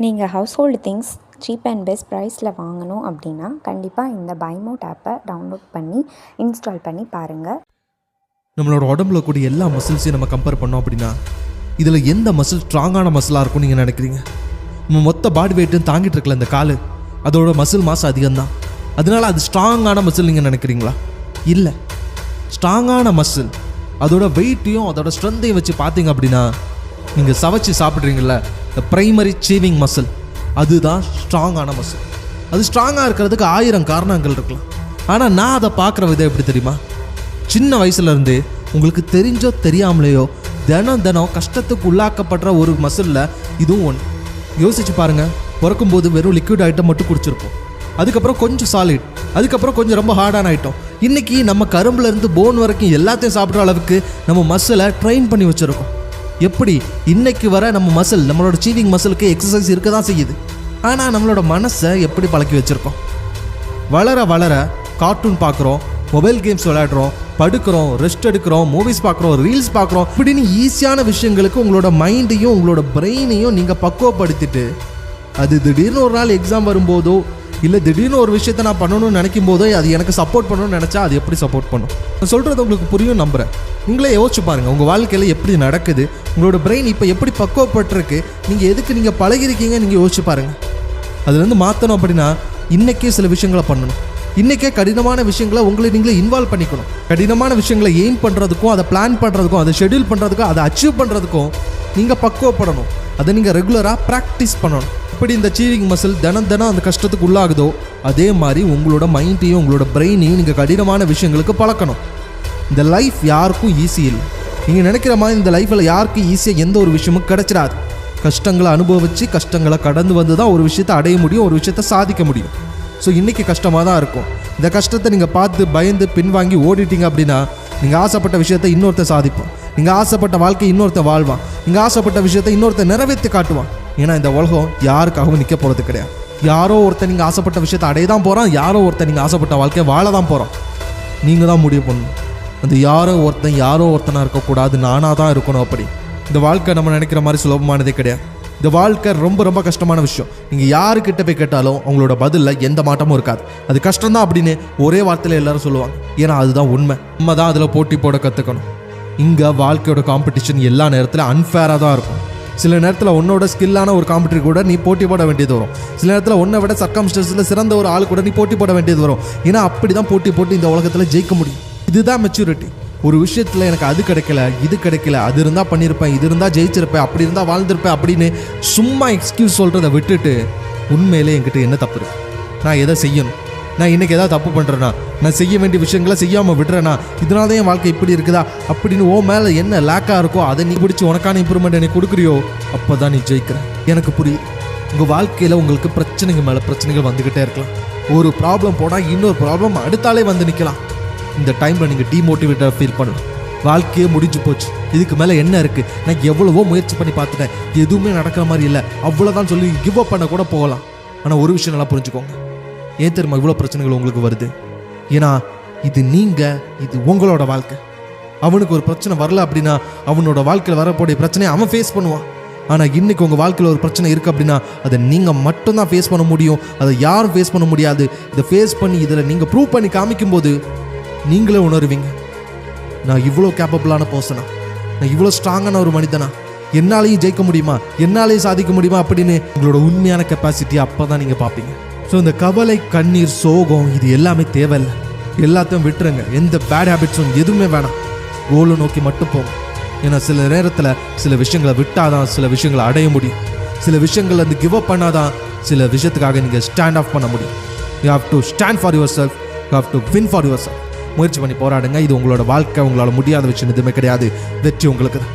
நீங்கள் household things cheap and best ப்ரைஸில் வாங்கணும் அப்படின்னா கண்டிப்பாக இந்த பைமோட் ஆப்பை டவுன்லோட் பண்ணி இன்ஸ்டால் பண்ணி பாருங்கள். நம்மளோட உடம்புல கூடிய எல்லா மசில்ஸையும் நம்ம கம்பேர் பண்ணோம் அப்படின்னா இதில் எந்த மசில் ஸ்ட்ராங்கான மசிலாக இருக்கும்னு நீங்கள் நினைக்கிறீங்க? நம்ம மொத்த பாடி வெயிட்டும் தாங்கிட்டு இருக்கல இந்த கால், அதோட மசில் மாஸ் அதிகம்தான். அதனால அது ஸ்ட்ராங்கான மசில் நீங்கள் நினைக்கிறீங்களா? இல்லை, ஸ்ட்ராங்கான மசில் அதோட வெயிட்டையும் அதோட ஸ்ட்ரென்த்தையும் வச்சு பார்த்தீங்க அப்படின்னா நீங்கள் சவைச்சு சாப்பிட்றீங்கள இந்த ப்ரைமரி சீவிங் மசில், அதுதான் ஸ்ட்ராங்கான மசில். அது ஸ்ட்ராங்காக இருக்கிறதுக்கு 1000 காரணங்கள் இருக்கலாம். ஆனால் நான் அதை பார்க்குற விதம் எப்படி தெரியுமா? சின்ன வயசுலேருந்து உங்களுக்கு தெரிஞ்சோ தெரியாமலேயோ தினம் கஷ்டத்துக்கு உள்ளாக்கப்படுற ஒரு மசிலில் இதுவும் ஒன்று. யோசிச்சு பாருங்கள், பிறக்கும்போது வெறும் லிக்விட் ஐட்டம் மட்டும் குடிச்சிருப்போம். அதுக்கப்புறம் கொஞ்சம் சாலிட், அதுக்கப்புறம் கொஞ்சம் ரொம்ப ஹார்டான ஐட்டம். இன்றைக்கி நம்ம கரும்புலேருந்து போன் வரைக்கும் எல்லாத்தையும் சாப்பிட்ற அளவுக்கு நம்ம மசிலை ட்ரெயின் பண்ணி வச்சுருக்கோம். எப்படி இன்னைக்கு வர நம்ம மசில், நம்மளோட சீவிங் மசிலுக்கு எக்ஸசைஸ் இருக்க தான் செய்யுது. ஆனால் நம்மளோட மனசை எப்படி பழக்கி வச்சுருக்கோம்? வளர வளர கார்ட்டூன் பார்க்குறோம், மொபைல் கேம்ஸ் விளையாடுறோம், படுக்கிறோம், ரெஸ்ட் எடுக்கிறோம், மூவிஸ் பார்க்குறோம், ரீல்ஸ் பார்க்குறோம். இப்படின்னு ஈஸியான விஷயங்களுக்கு உங்களோட மைண்டையும் உங்களோட பிரெயினையும் நீங்கள் பக்குவப்படுத்திட்டு அது திடீர்னு ஒரு நாள் எக்ஸாம் வரும்போதோ இல்லை திடீர்னு ஒரு விஷயத்தை நான் பண்ணணும்னு நினைக்கும் போதோ அது எனக்கு சப்போர்ட் பண்ணணும்னு நினச்சா அது எப்படி சப்போர்ட் பண்ணும்? நான் சொல்கிறது உங்களுக்கு புரியும் நம்புகிறேன். நீங்களே யோசிச்சு பாருங்கள், உங்கள் வாழ்க்கையில் எப்படி நடக்குது, உங்களோட பிரெயின் இப்போ எப்படி பக்குவப்பட்டிருக்கு, நீங்கள் எதுக்கு நீங்கள் பழகிருக்கீங்க, நீங்கள் யோசிச்சு பாருங்கள். அதுலேருந்து மாற்றணும் அப்படின்னா இன்றைக்கே சில விஷயங்களை பண்ணணும். இன்றைக்கே கடினமான விஷயங்களை உங்களை நீங்களே இன்வால்வ் பண்ணிக்கணும். கடினமான விஷயங்களை எய்ம் பண்ணுறதுக்கும், அதை பிளான் பண்ணுறதுக்கும், அதை ஷெட்யூல் பண்ணுறதுக்கும், அதை அச்சீவ் பண்ணுறதுக்கும் நீங்கள் பக்குவப்படணும். அதை நீங்கள் ரெகுலராக ப்ராக்டிஸ் பண்ணணும். எப்படி இந்த சீவிங் மசில் தினம் அந்த கஷ்டத்துக்கு உள்ளாகுதோ அதே மாதிரி உங்களோட மைண்டையும் உங்களோட பிரெயினையும் நீங்கள் கடினமான விஷயங்களுக்கு பழக்கணும். இந்த லைஃப் யாருக்கும் ஈஸி இல்லை. நீங்கள் நினைக்கிற மாதிரி இந்த லைஃப்பில் யாருக்கும் ஈஸியாக எந்த ஒரு விஷயமும் கிடைச்சிடாது. கஷ்டங்களை அனுபவித்து கஷ்டங்களை கடந்து வந்து தான் ஒரு விஷயத்தை அடைய முடியும், ஒரு விஷயத்தை சாதிக்க முடியும். ஸோ இன்றைக்கி கஷ்டமாக தான் இருக்கும். இந்த கஷ்டத்தை நீங்கள் பார்த்து பயந்து பின்வாங்கி ஓடிட்டீங்க அப்படின்னா நீங்கள் ஆசைப்பட்ட விஷயத்தை இன்னொருத்த சாதிப்போம், நீங்கள் ஆசைப்பட்ட வாழ்க்கை இன்னொருத்த வாழ்வான், நீங்கள் ஆசைப்பட்ட விஷயத்தை இன்னொருத்த நிறைவேற்றி காட்டுவான். ஏன்னா இந்த உலகம் யாருக்காகவும் நிற்க போகிறது கிடையாது. யாரோ ஒருத்தர் நீங்கள் ஆசைப்பட்ட விஷயத்தை அடைய தான் போகிறான், யாரோ ஒருத்தர் நீங்கள் ஆசைப்பட்ட வாழ்க்கையை வாழ தான் போகிறான். நீங்கள் தான் முடிவு பண்ணணும். அந்த யாரோ ஒருத்தனாக இருக்கக்கூடாது, நானாக தான் இருக்கணும். அப்படி இந்த வாழ்க்கை நம்ம நினைக்கிற மாதிரி சுலபமானதே கிடையாது. இந்த வாழ்க்கை ரொம்ப கஷ்டமான விஷயம். நீங்கள் யாருக்கிட்ட போய் கேட்டாலும் அவங்களோட பதிலில் எந்த மாற்றமும் இருக்காது. அது கஷ்டம்தான் அப்படின்னு ஒரே வார்த்தையில் எல்லாரும் சொல்லுவாங்க. ஏன்னா அதுதான் உண்மை. நம்ம தான் அதில் போட்டி போட கற்றுக்கணும். இங்கே வாழ்க்கையோட காம்படிஷன் எல்லா நேரத்தில் அன்ஃபேராக தான் இருக்கும். சில நேரத்தில் உன்னோட ஸ்கில்லான ஒரு காம்படிட்டர் கூட நீ போட்டி போட வேண்டியது வரும். சில நேரத்தில் உன்னை விட சர்க்கம்ஸ்டன்ஸில் சிறந்த ஒரு ஆள் கூட நீ போட்டி போட வேண்டியது வரும். ஏன்னா அப்படி தான் போட்டி போட்டு இந்த உலகத்தில் ஜெயிக்க முடியும். இதுதான் மெச்சூரிட்டி. ஒரு விஷயத்தில் எனக்கு அது கிடைக்கல, இது கிடைக்கல, அது இருந்தால் பண்ணியிருப்பேன், இது இருந்தால் ஜெயிச்சிருப்பேன், அப்படி இருந்தால் வாழ்ந்திருப்பேன் அப்படின்னு சும்மா எக்ஸ்கியூஸ் சொல்கிறத விட்டுட்டு உண்மையிலே என்கிட்ட என்ன தப்பு இருக்கு, நான் எதை செய்யணும், நான் இன்றைக்கி எதாவது தப்பு பண்ணுறேன்னா, நான் செய்ய வேண்டிய விஷயங்களை செய்யாமல் விடுறேன்னா, இதனால தான் என் வாழ்க்கை இப்படி இருக்குதா அப்படின்னு ஓ மேலே என்ன லேக்காக இருக்கோ அதை நீ பிடிச்சி உனக்கான இம்ப்ரூவ்மெண்ட் எனக்கு கொடுக்குறியோ அப்போ தான் நீ ஜெயிக்கிற. எனக்கு புரியுது. உங்கள் வாழ்க்கையில் உங்களுக்கு பிரச்சனைகள் மேலே பிரச்சனைகள் வந்துக்கிட்டே இருக்கலாம். ஒரு ப்ராப்ளம் போனால் இன்னொரு ப்ராப்ளம் அடுத்தாலே வந்து நிற்கலாம். இந்த டைமில் நீங்கள் டீமோட்டிவேட்டாக ஃபீல் பண்ணலாம். வாழ்க்கையே முடிஞ்சு போச்சு, இதுக்கு மேலே என்ன இருக்குது, நான் எவ்வளவோ முயற்சி பண்ணி பார்த்துட்டேன், எதுவுமே நடக்கிற மாதிரி இல்லை, அவ்வளோதான் சொல்லி கிவ் அப் பண்ண கூட போகலாம். ஆனால் ஒரு விஷயம் நல்லா புரிஞ்சுக்கோங்க. ஏன் தெரியுமா இவ்வளோ பிரச்சனைகள் உங்களுக்கு வருது? ஏன்னா இது உங்களோட வாழ்க்கை. அவனுக்கு ஒரு பிரச்சனை வரல அப்படின்னா அவனோட வாழ்க்கையில் வரக்கூடிய பிரச்சனையை அவன் ஃபேஸ் பண்ணுவான். ஆனால் இன்றைக்கி உங்கள் வாழ்க்கையில் ஒரு பிரச்சனை இருக்குது அப்படின்னா அதை நீங்கள் மட்டும்தான் ஃபேஸ் பண்ண முடியும், அதை யாரும் ஃபேஸ் பண்ண முடியாது. இதை ஃபேஸ் பண்ணி இதில் நீங்கள் ப்ரூவ் பண்ணி காமிக்கும்போது நீங்களே உணர்வீங்க, நான் இவ்வளோ கேப்பபிளான பர்சனா, நான் இவ்வளோ ஸ்ட்ராங்கான ஒரு மனிதனா, என்னாலையும் ஜெயிக்க முடியுமா, என்னாலையும் சாதிக்க முடியுமா அப்படின்னு உங்களோட உண்மையான கெப்பாசிட்டி அப்போ தான் நீங்கள் பார்ப்பீங்க. ஸோ இந்த கவலை, கண்ணீர், சோகம் இது எல்லாமே தேவையில்லை. எல்லாத்தையும் விட்டுருங்க. எந்த பேட் ஹேபிட்ஸும் எதுவுமே வேணாம். கோலை நோக்கி மட்டும் போங்க. ஏன்னா சில நேரத்தில் சில விஷயங்களை விட்டாதான் சில விஷயங்களை அடைய முடியும். சில விஷயங்கள் வந்து கிவ் அப் பண்ணாதான் சில விஷயத்துக்காக நீங்கள் ஸ்டாண்ட் ஆஃப் பண்ண முடியும். You have to stand for your self, you have to win for your self. முயற்சி பண்ணி போராடுங்க. இது உங்களோட வாழ்க்கை. உங்களால் முடியாத விஷயம் எதுவுமே கிடையாது. வெற்றி உங்களுக்கு தான்.